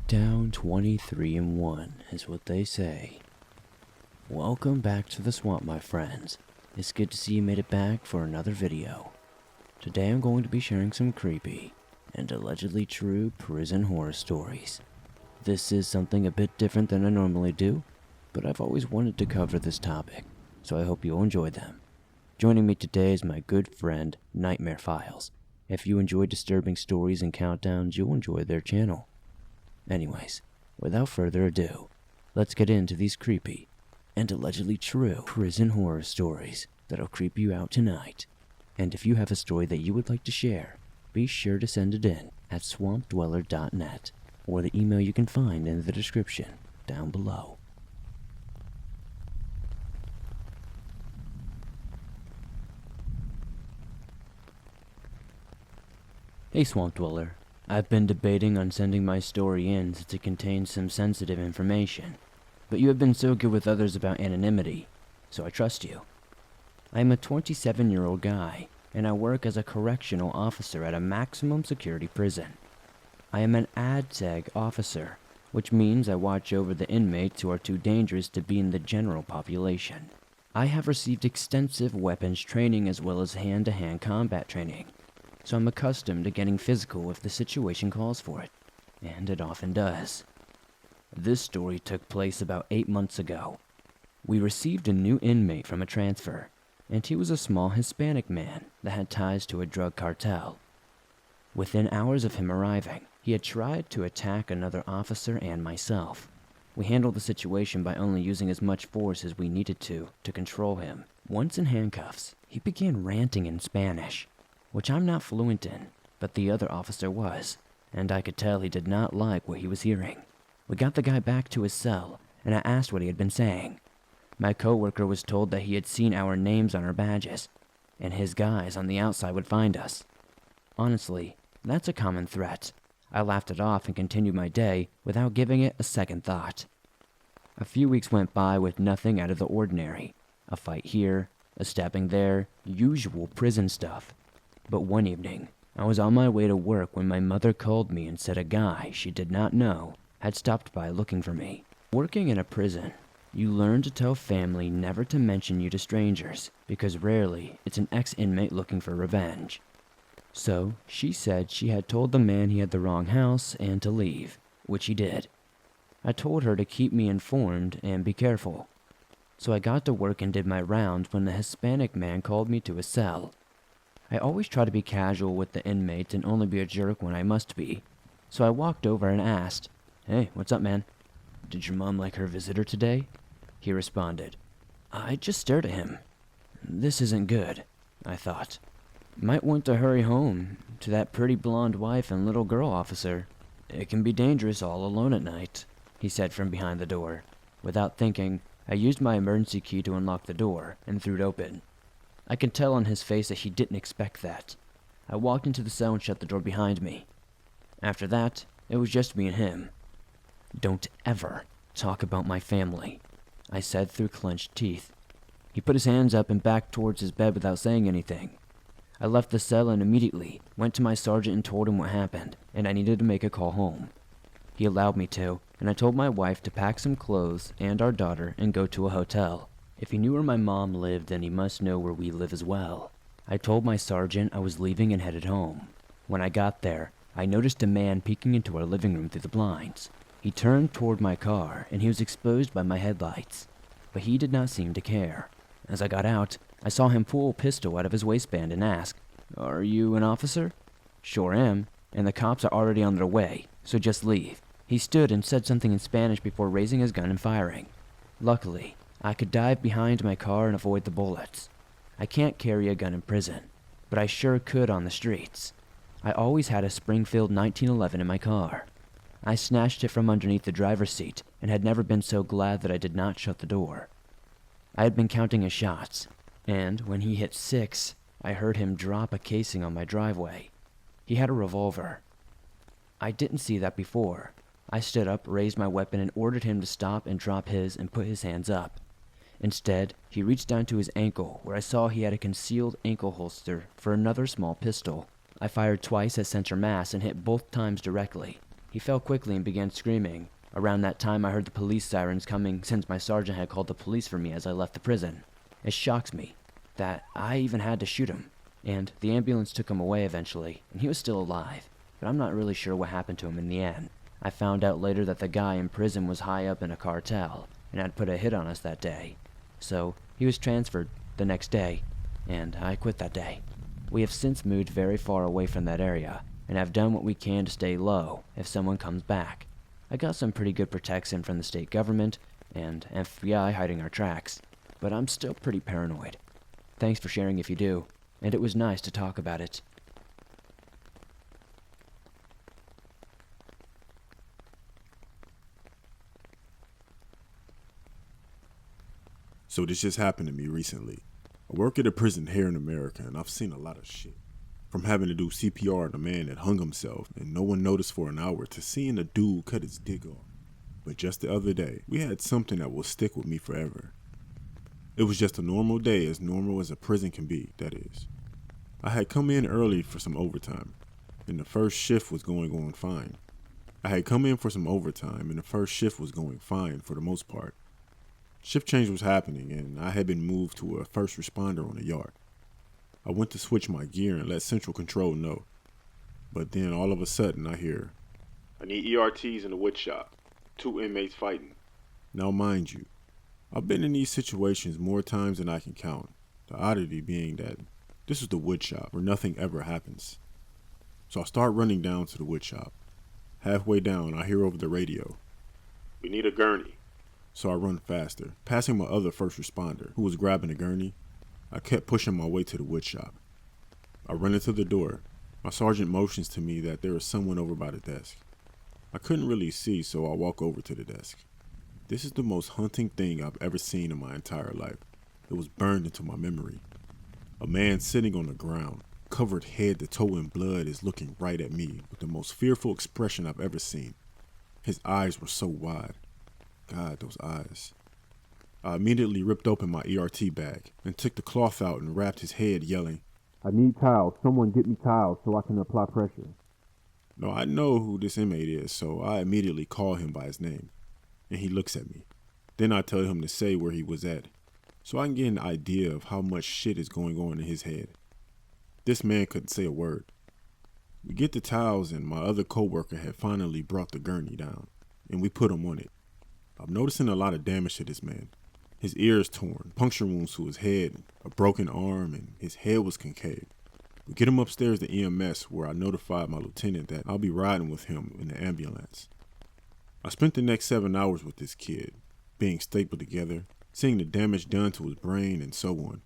Down 23-1 is what they say. Welcome back to the swamp, my friends. It's good to see you made it back for another video. Today I'm going to be sharing some creepy and allegedly true prison horror stories. This is something a bit different than I normally do, but I've always wanted to cover this topic, so I hope you'll enjoy them. Joining me today is my good friend, Nightmare Files. If you enjoy disturbing stories and countdowns, you'll enjoy their channel. Anyways, without further ado, let's get into these creepy and allegedly true prison horror stories that'll creep you out tonight. And if you have a story that you would like to share, be sure to send it in at swampdweller.net or the email you can find in the description down below. Hey Swamp Dweller, I've been debating on sending my story in since it contains some sensitive information, but you have been so good with others about anonymity, so I trust you. I am a 27-year-old guy, and I work as a correctional officer at a maximum security prison. I am an ADSEG officer, which means I watch over the inmates who are too dangerous to be in the general population. I have received extensive weapons training as well as hand-to-hand combat training, so I'm accustomed to getting physical if the situation calls for it, and it often does. This story took place about 8 months ago. We received a new inmate from a transfer, and he was a small Hispanic man that had ties to a drug cartel. Within hours of him arriving, he had tried to attack another officer and myself. We handled the situation by only using as much force as we needed to control him. Once in handcuffs, he began ranting in Spanish, which I'm not fluent in, but the other officer was, and I could tell he did not like what he was hearing. We got the guy back to his cell, and I asked what he had been saying. My coworker was told that he had seen our names on our badges, and his guys on the outside would find us. Honestly, that's a common threat. I laughed it off and continued my day without giving it a second thought. A few weeks went by with nothing out of the ordinary. A fight here, a stabbing there, usual prison stuff. But one evening, I was on my way to work when my mother called me and said a guy she did not know had stopped by looking for me. Working in a prison, you learn to tell family never to mention you to strangers, because rarely it's an ex-inmate looking for revenge. So, she said she had told the man he had the wrong house and to leave, which he did. I told her to keep me informed and be careful. So I got to work and did my rounds when the Hispanic man called me to his cell. I always try to be casual with the inmates and only be a jerk when I must be, so I walked over and asked, "Hey, what's up, man? Did your mom like her visitor today?" He responded. I just stared at him. This isn't good, I thought. Might want to hurry home to that pretty blonde wife and little girl, officer. It can be dangerous all alone at night, he said from behind the door. Without thinking, I used my emergency key to unlock the door and threw it open. I could tell on his face that he didn't expect that. I walked into the cell and shut the door behind me. After that, it was just me and him. "Don't ever talk about my family," I said through clenched teeth. He put his hands up and backed towards his bed without saying anything. I left the cell and immediately went to my sergeant and told him what happened, and I needed to make a call home. He allowed me to, and I told my wife to pack some clothes and our daughter and go to a hotel. If he knew where my mom lived, then he must know where we live as well. I told my sergeant I was leaving and headed home. When I got there, I noticed a man peeking into our living room through the blinds. He turned toward my car, and he was exposed by my headlights, but he did not seem to care. As I got out, I saw him pull a pistol out of his waistband and ask, "Are you an officer?" "Sure am, and the cops are already on their way, so just leave." He stood and said something in Spanish before raising his gun and firing. Luckily, I could dive behind my car and avoid the bullets. I can't carry a gun in prison, but I sure could on the streets. I always had a Springfield 1911 in my car. I snatched it from underneath the driver's seat and had never been so glad that I did not shut the door. I had been counting his shots, and when he hit 6, I heard him drop a casing on my driveway. He had a revolver. I didn't see that before. I stood up, raised my weapon, and ordered him to stop and drop his and put his hands up. Instead, he reached down to his ankle, where I saw he had a concealed ankle holster for another small pistol. I fired twice at center mass and hit both times directly. He fell quickly and began screaming. Around that time I heard the police sirens coming since my sergeant had called the police for me as I left the prison. It shocks me that I even had to shoot him, and the ambulance took him away eventually, and he was still alive, but I'm not really sure what happened to him in the end. I found out later that the guy in prison was high up in a cartel and had put a hit on us that day. So he was transferred the next day, and I quit that day. We have since moved very far away from that area, and have done what we can to stay low if someone comes back. I got some pretty good protection from the state government and FBI hiding our tracks, but I'm still pretty paranoid. Thanks for sharing if you do, and it was nice to talk about it. So this just happened to me recently. I work at a prison here in America, and I've seen a lot of shit. From having to do CPR on a man that hung himself and no one noticed for an hour, to seeing a dude cut his dick off. But just the other day, we had something that will stick with me forever. It was just a normal day, as normal as a prison can be, that is. I had come in early for some overtime, and the first shift was going on fine. For the most part. Shift change was happening, and I had been moved to a first responder on the yard. I went to switch my gear and let Central Control know. But then all of a sudden I hear, "I need ERTs in the wood shop. 2 inmates fighting." Now mind you, I've been in these situations more times than I can count. The oddity being that this is the wood shop where nothing ever happens. So I start running down to the wood shop. Halfway down I hear over the radio, "We need a gurney." So I run faster, passing my other first responder who was grabbing a gurney. I kept pushing my way to the wood shop. I run into the door. My sergeant motions to me that there is someone over by the desk. I couldn't really see, so I walk over to the desk. This is the most haunting thing I've ever seen in my entire life. It was burned into my memory. A man sitting on the ground, covered head to toe in blood, is looking right at me with the most fearful expression I've ever seen. His eyes were so wide. God, those eyes. I immediately ripped open my ERT bag and took the cloth out and wrapped his head, yelling, "I need towels. Someone get me towels so I can apply pressure." Now I know who this inmate is, so I immediately call him by his name, and he looks at me. Then I tell him to say where he was at, so I can get an idea of how much shit is going on in his head. This man couldn't say a word. We get the towels, and my other coworker had finally brought the gurney down, and we put him on it. I'm noticing a lot of damage to this man. His ears torn, puncture wounds to his head, a broken arm, and his head was concave. We get him upstairs to EMS, where I notified my lieutenant that I'll be riding with him in the ambulance. I spent the next 7 hours with this kid, being stapled together, seeing the damage done to his brain, and so on.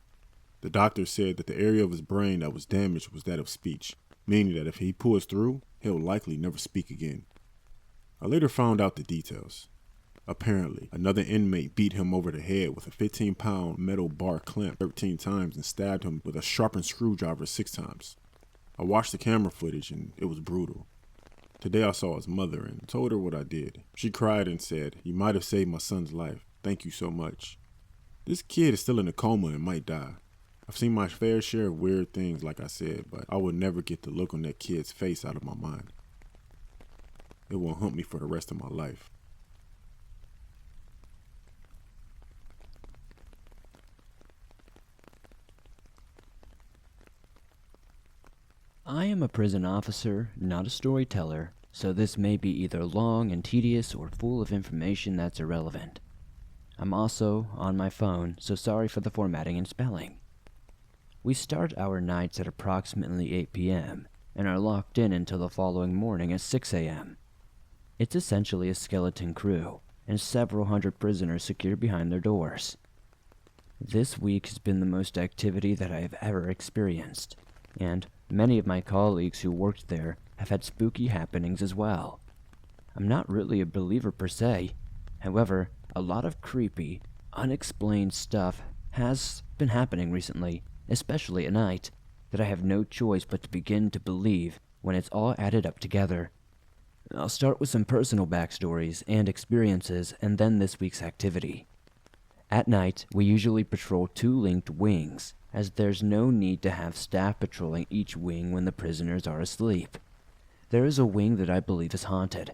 The doctor said that the area of his brain that was damaged was that of speech, meaning that if he pulls through, he'll likely never speak again. I later found out the details. Apparently, another inmate beat him over the head with a 15-pound metal bar clamp 13 times and stabbed him with a sharpened screwdriver 6 times. I watched the camera footage and it was brutal. Today I saw his mother and told her what I did. She cried and said, "You might have saved my son's life. Thank you so much." This kid is still in a coma and might die. I've seen my fair share of weird things, like I said, but I would never get the look on that kid's face out of my mind. It will haunt me for the rest of my life. I am a prison officer, not a storyteller, so this may be either long and tedious or full of information that's irrelevant. I'm also on my phone, so sorry for the formatting and spelling. We start our nights at approximately 8 p.m. and are locked in until the following morning at 6 a.m. It's essentially a skeleton crew, and several hundred prisoners secured behind their doors. This week has been the most activity that I have ever experienced, and many of my colleagues who worked there have had spooky happenings as well. I'm not really a believer per se. However, a lot of creepy, unexplained stuff has been happening recently, especially at night, that I have no choice but to begin to believe when it's all added up together. I'll start with some personal backstories and experiences, and then this week's activity. At night, we usually patrol 2 linked wings, as there's no need to have staff patrolling each wing when the prisoners are asleep. There is a wing that I believe is haunted.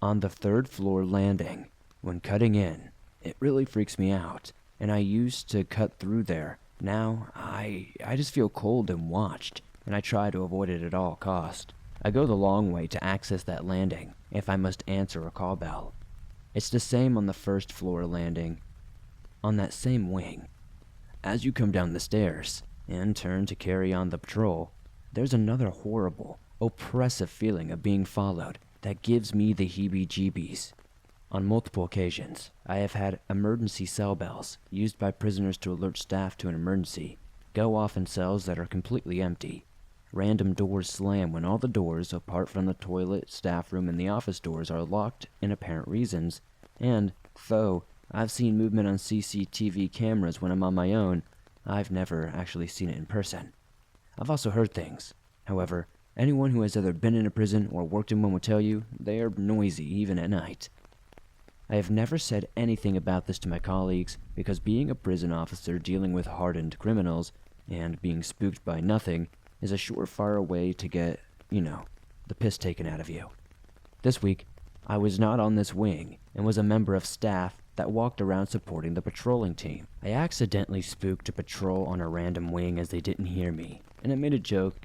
On the third floor landing, when cutting in, it really freaks me out, and I used to cut through there. Now, I just feel cold and watched, and I try to avoid it at all cost. I go the long way to access that landing, if I must answer a call bell. It's the same on the first floor landing, on that same wing. As you come down the stairs, and turn to carry on the patrol, there's another horrible, oppressive feeling of being followed that gives me the heebie-jeebies. On multiple occasions, I have had emergency cell bells, used by prisoners to alert staff to an emergency, go off in cells that are completely empty. Random doors slam when all the doors, apart from the toilet, staff room, and the office doors, are locked in apparent reasons. And, though I've seen movement on CCTV cameras when I'm on my own, I've never actually seen it in person. I've also heard things. However, anyone who has either been in a prison or worked in one will tell you they are noisy even at night. I have never said anything about this to my colleagues because being a prison officer dealing with hardened criminals and being spooked by nothing is a surefire way to get, the piss taken out of you. This week, I was not on this wing and was a member of staff that walked around supporting the patrolling team. I accidentally spooked a patrol on a random wing as they didn't hear me, and I made a joke,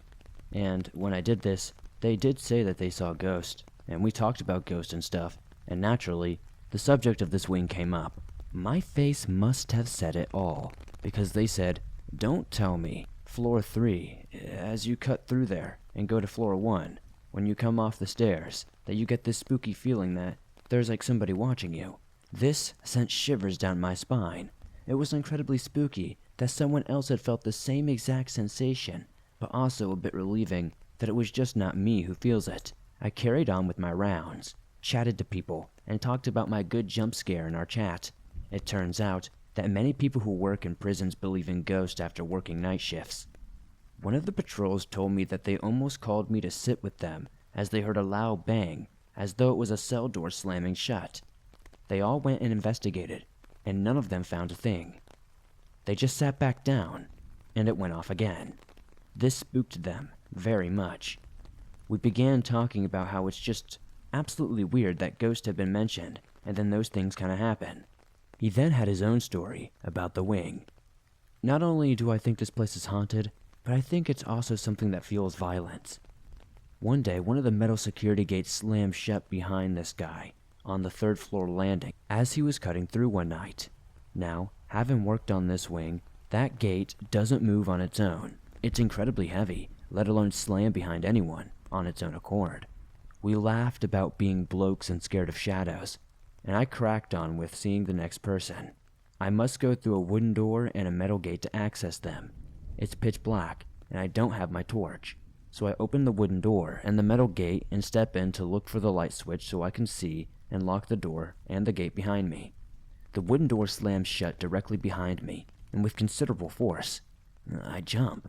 and when I did this, they did say that they saw a ghost, and we talked about ghosts and stuff, and naturally, the subject of this wing came up. My face must have said it all, because they said, "Don't tell me, floor 3, as you cut through there and go to floor 1, when you come off the stairs, that you get this spooky feeling that there's like somebody watching you." This sent shivers down my spine. It was incredibly spooky that someone else had felt the same exact sensation, but also a bit relieving that it was just not me who feels it. I carried on with my rounds, chatted to people, and talked about my good jump scare in our chat. It turns out that many people who work in prisons believe in ghosts after working night shifts. One of the patrols told me that they almost called me to sit with them as they heard a loud bang, as though it was a cell door slamming shut. They all went and investigated, and none of them found a thing. They just sat back down, and it went off again. This spooked them very much. We began talking about how it's just absolutely weird that ghosts have been mentioned, and then those things kind of happen. He then had his own story about the wing. Not only do I think this place is haunted, but I think it's also something that fuels violence. One day, one of the metal security gates slammed shut behind this guy on the third floor landing as he was cutting through one night. Now, having worked on this wing, that gate doesn't move on its own. It's incredibly heavy, let alone slam behind anyone on its own accord. We laughed about being blokes and scared of shadows, and I cracked on with seeing the next person. I must go through a wooden door and a metal gate to access them. It's pitch black, and I don't have my torch. So I open the wooden door and the metal gate and step in to look for the light switch so I can see and lock the door and the gate behind me. The wooden door slams shut directly behind me, and with considerable force. I jump.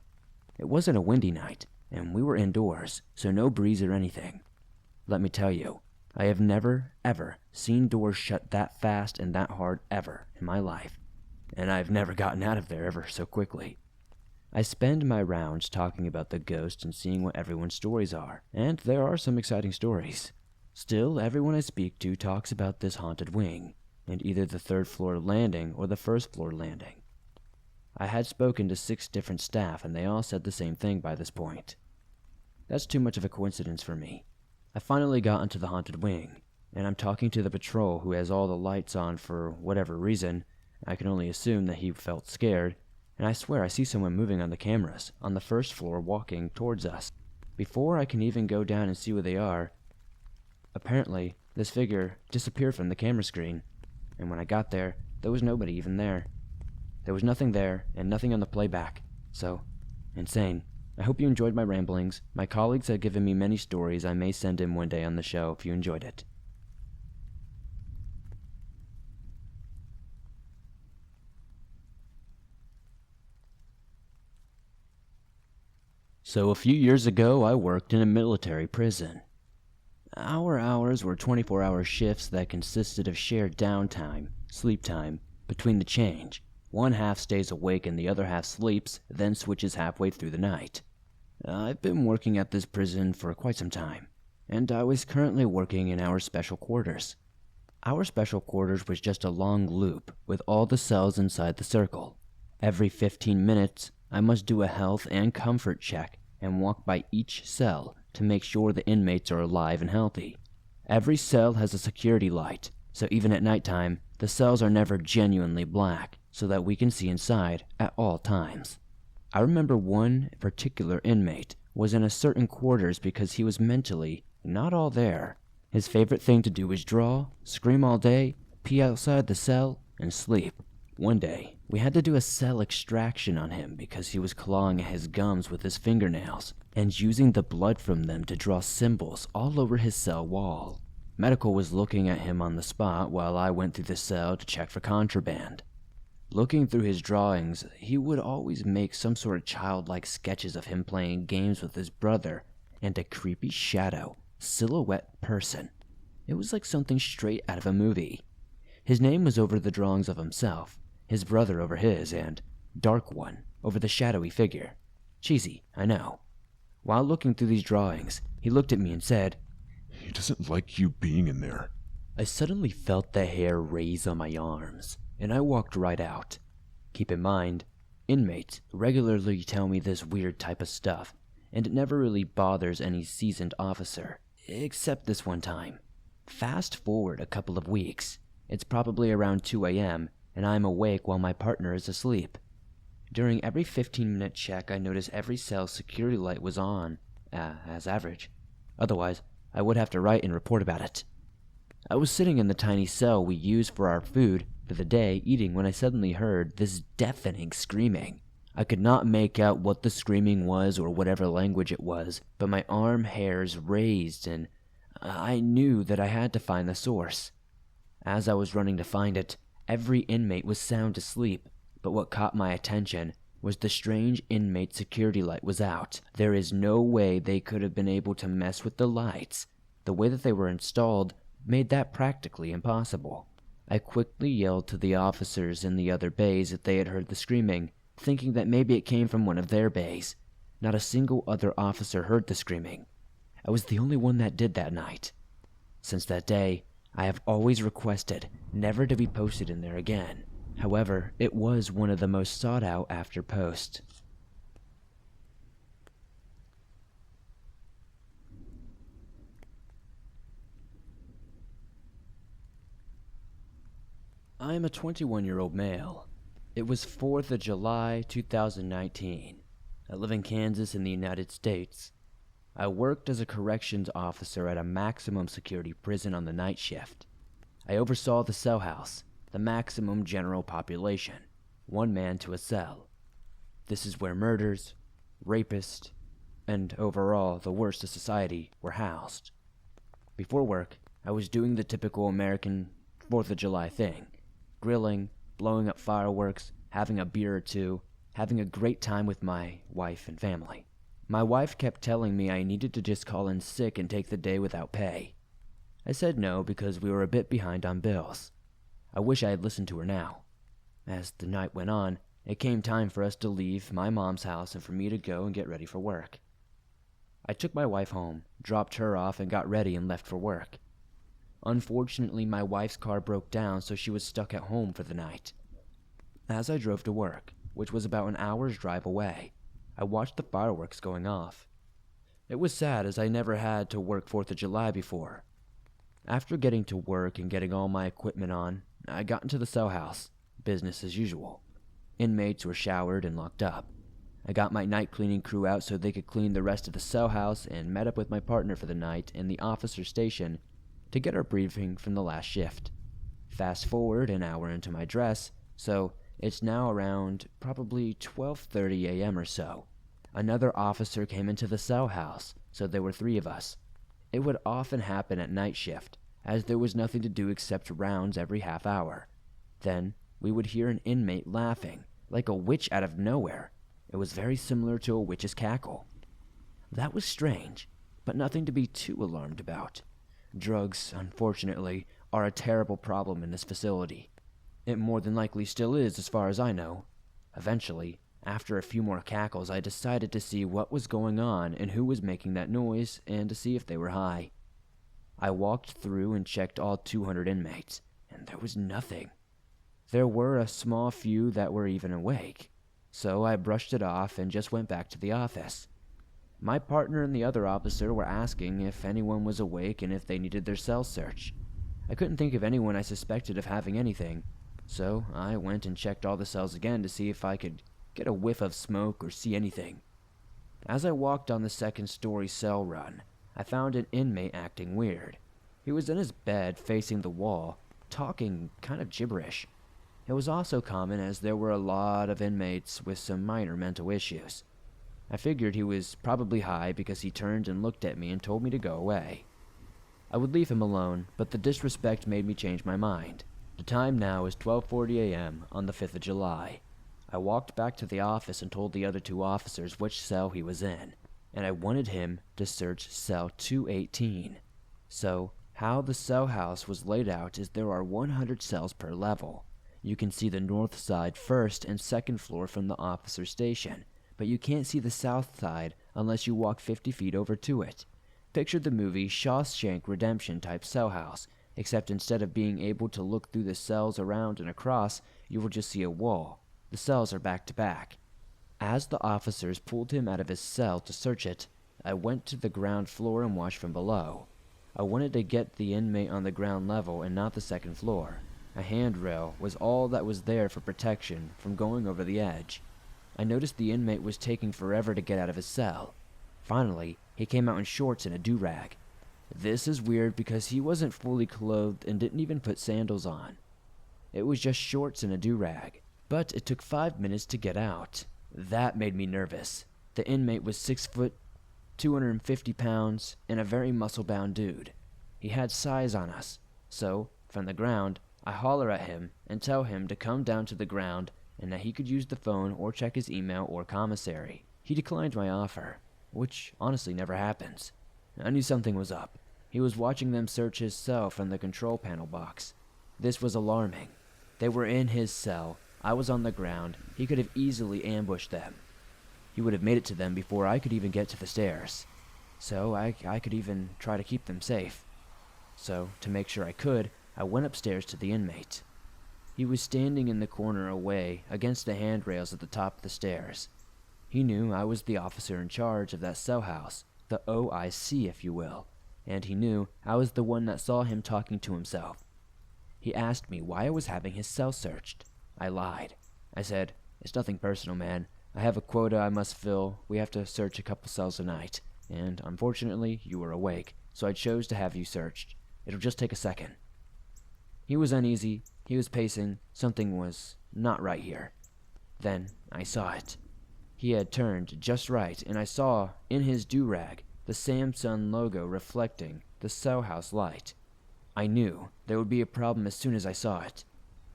It wasn't a windy night, and we were indoors, so no breeze or anything. Let me tell you, I have never, ever seen doors shut that fast and that hard ever in my life, and I've never gotten out of there ever so quickly. I spend my rounds talking about the ghosts and seeing what everyone's stories are, and there are some exciting stories. Still, everyone I speak to talks about this haunted wing, and either the third floor landing or the first floor landing. I had spoken to 6 different staff, and they all said the same thing by this point. That's too much of a coincidence for me. I finally got into the haunted wing, and I'm talking to the patrol who has all the lights on for whatever reason. I can only assume that he felt scared, and I swear I see someone moving on the cameras on the first floor walking towards us. Before I can even go down and see where they are, apparently this figure disappeared from the camera screen, and when I got there, there was nobody even there. There was nothing there, and nothing on the playback. So, insane. I hope you enjoyed my ramblings. My colleagues have given me many stories I may send in one day on the show if you enjoyed it. So a few years ago, I worked in a military prison. Our hours were 24-hour shifts that consisted of shared downtime, sleep time, between the change. One half stays awake and the other half sleeps, then switches halfway through the night. I've been working at this prison for quite some time, and I was currently working in our special quarters. Our special quarters was just a long loop with all the cells inside the circle. Every 15 minutes, I must do a health and comfort check and walk by each cell to make sure the inmates are alive and healthy. Every cell has a security light, so even at nighttime, the cells are never genuinely black so that we can see inside at all times. I remember one particular inmate was in a certain quarters because he was mentally not all there. His favorite thing to do was draw, scream all day, pee outside the cell, and sleep. One day, we had to do a cell extraction on him because he was clawing at his gums with his fingernails and using the blood from them to draw symbols all over his cell wall. Medical was looking at him on the spot while I went through the cell to check for contraband. Looking through his drawings, he would always make some sort of childlike sketches of him playing games with his brother and a creepy shadow, silhouette person. It was like something straight out of a movie. His name was over the drawings of himself, his brother over his, and Dark One over the shadowy figure. Cheesy, I know. While looking through these drawings, he looked at me and said, "He doesn't like you being in there." I suddenly felt the hair raise on my arms, and I walked right out. Keep in mind, inmates regularly tell me this weird type of stuff, and it never really bothers any seasoned officer, except this one time. Fast forward a couple of weeks. It's probably around 2 a.m., and I'm awake while my partner is asleep. During every 15-minute check, I noticed every cell's security light was on, as average. Otherwise, I would have to write and report about it. I was sitting in the tiny cell we use for our food for the day, eating, when I suddenly heard this deafening screaming. I could not make out what the screaming was or whatever language it was, but my arm hairs raised and I knew that I had to find the source. As I was running to find it, every inmate was sound asleep, but what caught my attention was the strange inmate security light was out. There is no way they could have been able to mess with the lights. The way that they were installed made that practically impossible. I quickly yelled to the officers in the other bays if they had heard the screaming, thinking that maybe it came from one of their bays. Not a single other officer heard the screaming. I was the only one that did that night. Since that day, I have always requested never to be posted in there again. However, it was one of the most sought out after posts. I am a 21-year-old male. It was 4th of July, 2019. I live in Kansas in the United States. I worked as a corrections officer at a maximum security prison on the night shift. I oversaw the cell house, the maximum general population, 1 man to a cell. This is where murders, rapists, and overall the worst of society were housed. Before work, I was doing the typical American 4th of July thing. Grilling, blowing up fireworks, having a beer or two, having a great time with my wife and family. My wife kept telling me I needed to just call in sick and take the day without pay. I said no because we were a bit behind on bills. I wish I had listened to her now. As the night went on, it came time for us to leave my mom's house and for me to go and get ready for work. I took my wife home, dropped her off, and got ready and left for work. Unfortunately, my wife's car broke down, so she was stuck at home for the night. As I drove to work, which was about an hour's drive away, I watched the fireworks going off. It was sad as I never had to work 4th of July before. After getting to work and getting all my equipment on, I got into the cell house, business as usual. Inmates were showered and locked up. I got my night cleaning crew out so they could clean the rest of the cell house and met up with my partner for the night in the officer's station to get our briefing from the last shift. Fast forward an hour into my dress, so it's now around probably 12:30 a.m. or so. Another officer came into the cell house, so there were 3 of us. It would often happen at night shift, as there was nothing to do except rounds every half hour. Then we would hear an inmate laughing, like a witch out of nowhere. It was very similar to a witch's cackle. That was strange, but nothing to be too alarmed about. Drugs, unfortunately, are a terrible problem in this facility. It more than likely still is, as far as I know. Eventually, After a few more cackles, I decided to see what was going on and who was making that noise and to see if they were high. I walked through and checked all 200 inmates, and there was nothing. There were a small few that were even awake, so I brushed it off and just went back to the office. My partner and the other officer were asking if anyone was awake and if they needed their cell searched. I couldn't think of anyone I suspected of having anything, so I went and checked all the cells again to see if I could get a whiff of smoke or see anything. As I walked on the second-story cell run, I found an inmate acting weird. He was in his bed facing the wall, talking kind of gibberish. It was also common as there were a lot of inmates with some minor mental issues. I figured he was probably high because he turned and looked at me and told me to go away. I would leave him alone, but the disrespect made me change my mind. The time now is 12:40 a.m. on the 5th of July. I walked back to the office and told the other two officers which cell he was in, and I wanted him to search cell 218. So, how the cell house was laid out is there are 100 cells per level. You can see the north side first and second floor from the officer station, but you can't see the south side unless you walk 50 feet over to it. Picture the movie Shawshank Redemption type cell house, except instead of being able to look through the cells around and across, you will just see a wall. The cells are back to back. As the officers pulled him out of his cell to search it, I went to the ground floor and watched from below. I wanted to get the inmate on the ground level and not the second floor. A handrail was all that was there for protection from going over the edge. I noticed the inmate was taking forever to get out of his cell. Finally, he came out in shorts and a do-rag. This is weird because he wasn't fully clothed and didn't even put sandals on. It was just shorts and a do-rag, but it took 5 minutes to get out. That made me nervous. The inmate was 6 foot, 250 pounds, and a very muscle-bound dude. He had size on us, so, from the ground, I holler at him and tell him to come down to the ground and that he could use the phone or check his email or commissary. He declined my offer, which honestly never happens. I knew something was up. He was watching them search his cell from the control panel box. This was alarming. They were in his cell. I was on the ground. He could have easily ambushed them. He would have made it to them before I could even get to the stairs. So I could even try to keep them safe. So, to make sure I could, I went upstairs to the inmate. He was standing in the corner away against the handrails at the top of the stairs. He knew I was the officer in charge of that cell house, the OIC if you will, and he knew I was the one that saw him talking to himself. He asked me why I was having his cell searched. I lied. I said, "It's nothing personal, man. I have a quota I must fill. We have to search a couple cells a night, and unfortunately you were awake, so I chose to have you searched. It'll just take a second." He was uneasy. He was pacing. Something was not right here. Then I saw it. He had turned just right, and I saw, in his do-rag, the Samsung logo reflecting the cell house light. I knew there would be a problem as soon as I saw it.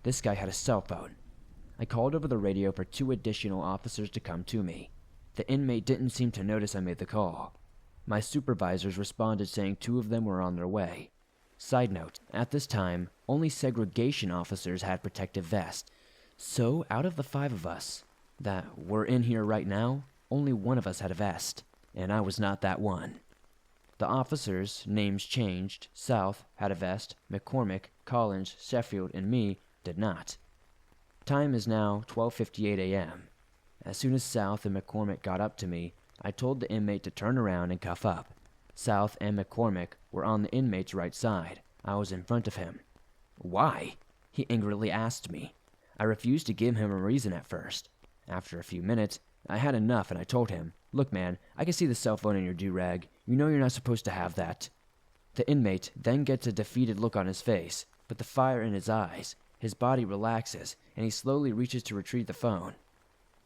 This guy had a cell phone. I called over the radio for 2 additional officers to come to me. The inmate didn't seem to notice I made the call. My supervisors responded saying 2 of them were on their way. Side note, at this time, only segregation officers had protective vests. So, out of the 5 of us that were in here right now, only 1 of us had a vest, and I was not that one. The officers' names changed. South had a vest, McCormick, Collins, Sheffield, and me did not. Time is now 12:58 a.m. As soon as South and McCormick got up to me, I told the inmate to turn around and cuff up. South and McCormick were on the inmate's right side. I was in front of him. "Why?" he angrily asked me. I refused to give him a reason at first. After a few minutes, I had enough and I told him, "Look man, I can see the cell phone in your do-rag. You know you're not supposed to have that." The inmate then gets a defeated look on his face, but the fire in his eyes. His body relaxes, and he slowly reaches to retrieve the phone.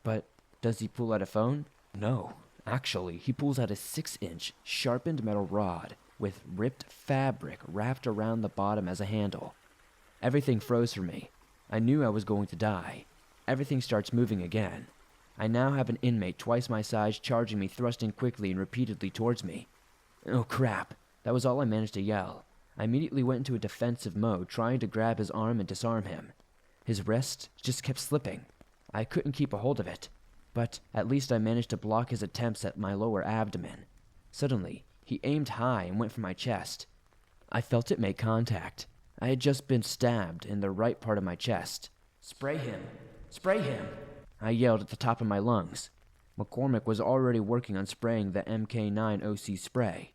But does he pull out a phone? No. Actually, he pulls out a 6-inch sharpened metal rod with ripped fabric wrapped around the bottom as a handle. Everything froze for me. I knew I was going to die. Everything starts moving again. I now have an inmate twice my size charging me, thrusting quickly and repeatedly towards me. Oh crap, that was all I managed to yell. I immediately went into a defensive mode, trying to grab his arm and disarm him. His wrist just kept slipping. I couldn't keep a hold of it. but at least I managed to block his attempts at my lower abdomen. Suddenly, he aimed high and went for my chest. I felt it make contact. I had just been stabbed in the right part of my chest. "Spray him! Spray him!" I yelled at the top of my lungs. McCormick was already working on spraying the MK9 OC spray.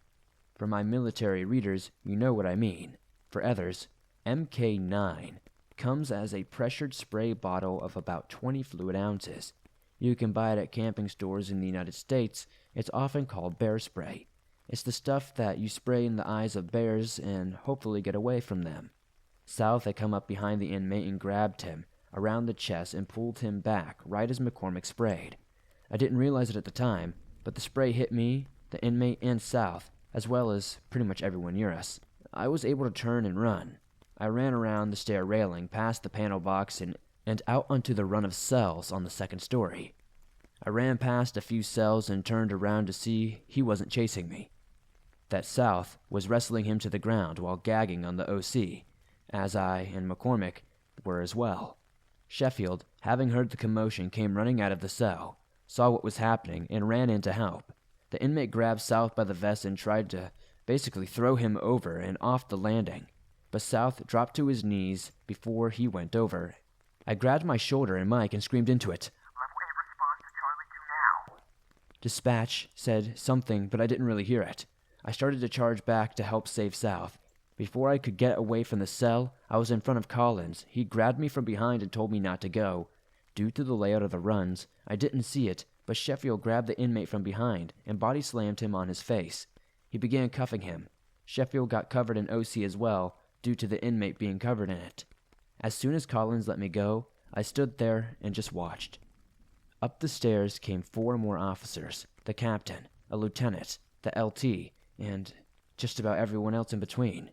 For my military readers, you know what I mean. For others, MK9 comes as a pressured spray bottle of about 20 fluid ounces. You can buy it at camping stores in the United States. It's often called bear spray. It's the stuff that you spray in the eyes of bears and hopefully get away from them. South had come up behind the inmate and grabbed him around the chest and pulled him back right as McCormick sprayed. I didn't realize it at the time, but the spray hit me, the inmate, and South, as well as pretty much everyone near us. I was able to turn and run. I ran around the stair railing, past the panel box, and out onto the run of cells on the second story. I ran past a few cells and turned around to see he wasn't chasing me. That South was wrestling him to the ground while gagging on the OC, as I and McCormick were as well. Sheffield, having heard the commotion, came running out of the cell, saw what was happening, and ran in to help. The inmate grabbed South by the vest and tried to basically throw him over and off the landing, but South dropped to his knees before he went over. I grabbed my shoulder and Mike and screamed into it. "Level A response to Charlie 2 now." Dispatch said something, but I didn't really hear it. I started to charge back to help save South. Before I could get away from the cell, I was in front of Collins. He grabbed me from behind and told me not to go. Due to the layout of the runs, I didn't see it, but Sheffield grabbed the inmate from behind and body slammed him on his face. He began cuffing him. Sheffield got covered in OC as well, due to the inmate being covered in it. As soon as Collins let me go, I stood there and just watched. Up the stairs came 4 more officers, the captain, a lieutenant, the LT, and just about everyone else in between.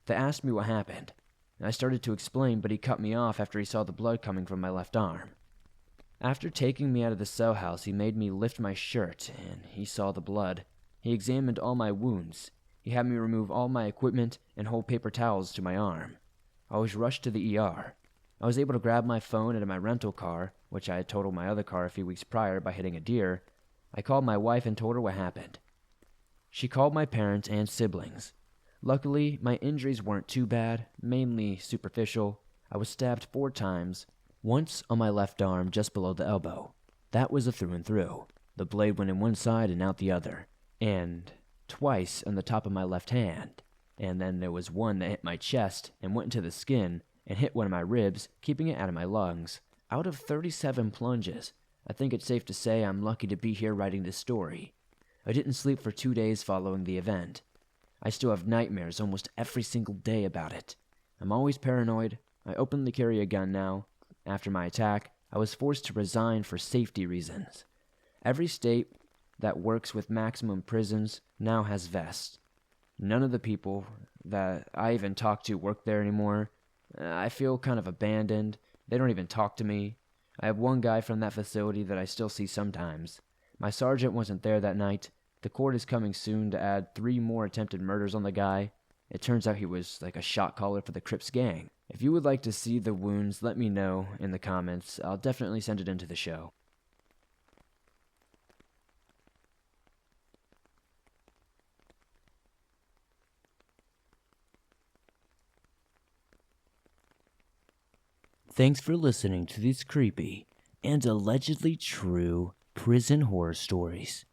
They asked me what happened. I started to explain, but he cut me off after he saw the blood coming from my left arm. After taking me out of the cell house, he made me lift my shirt, and he saw the blood. He examined all my wounds. He had me remove all my equipment and hold paper towels to my arm. I was rushed to the ER. I was able to grab my phone out of my rental car, which I had totaled my other car a few weeks prior by hitting a deer. I called my wife and told her what happened. She called my parents and siblings. Luckily, my injuries weren't too bad, mainly superficial. I was stabbed 4 times, once on my left arm just below the elbow. That was a through and through. The blade went in one side and out the other. And twice on the top of my left hand. And then there was one that hit my chest and went into the skin and hit one of my ribs, keeping it out of my lungs. Out of 37 plunges, I think it's safe to say I'm lucky to be here writing this story. I didn't sleep for 2 days following the event. I still have nightmares almost every single day about it. I'm always paranoid. I openly carry a gun now. After my attack, I was forced to resign for safety reasons. Every state that works with maximum prisons now has vests. None of the people that I even talk to work there anymore. I feel kind of abandoned. They don't even talk to me. I have one guy from that facility that I still see sometimes. My sergeant wasn't there that night. The court is coming soon to add 3 more attempted murders on the guy. It turns out he was like a shot caller for the Crips gang. If you would like to see the wounds, let me know in the comments. I'll definitely send it into the show. Thanks for listening to these creepy and allegedly true prison horror stories.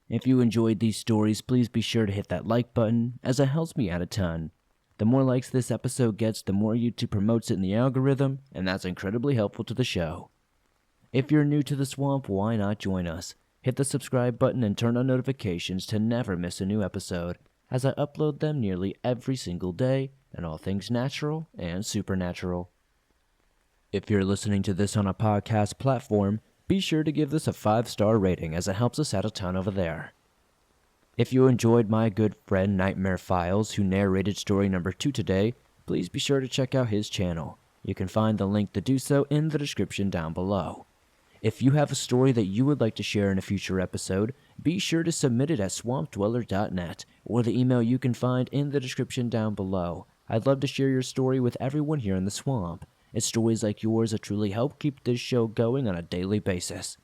If you enjoyed these stories, please be sure to hit that like button, as it helps me out a ton. The more likes this episode gets, the more YouTube promotes it in the algorithm, and that's incredibly helpful to the show. If you're new to the swamp, why not join us? Hit the subscribe button and turn on notifications to never miss a new episode, as I upload them nearly every single day, and all things natural and supernatural. If you're listening to this on a podcast platform, be sure to give this a 5-star rating, as it helps us out a ton over there. If you enjoyed my good friend Nightmare Files, who narrated story number 2 today, please be sure to check out his channel. You can find the link to do so in the description down below. If you have a story that you would like to share in a future episode, be sure to submit it at swampdweller.net, or the email you can find in the description down below. I'd love to share your story with everyone here in the swamp. It's stories like yours that truly help keep this show going on a daily basis.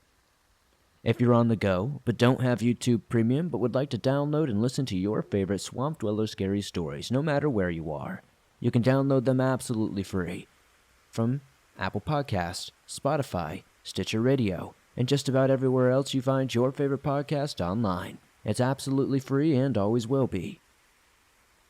If you're on the go, but don't have YouTube Premium, but would like to download and listen to your favorite Swamp Dweller scary stories, no matter where you are, you can download them absolutely free from Apple Podcasts, Spotify, Stitcher Radio, and just about everywhere else you find your favorite podcast online. It's absolutely free and always will be.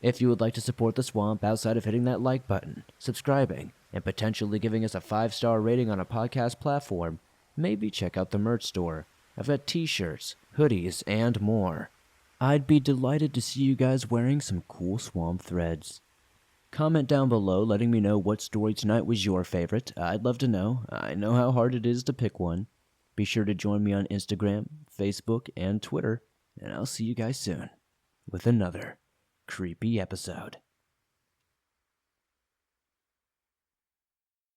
If you would like to support the Swamp outside of hitting that like button, subscribing, and potentially giving us a 5-star rating on a podcast platform, maybe check out the merch store. I've got t-shirts, hoodies, and more. I'd be delighted to see you guys wearing some cool Swamp threads. Comment down below letting me know what story tonight was your favorite. I'd love to know. I know how hard it is to pick one. Be sure to join me on Instagram, Facebook, and Twitter, and I'll see you guys soon with another creepy episode.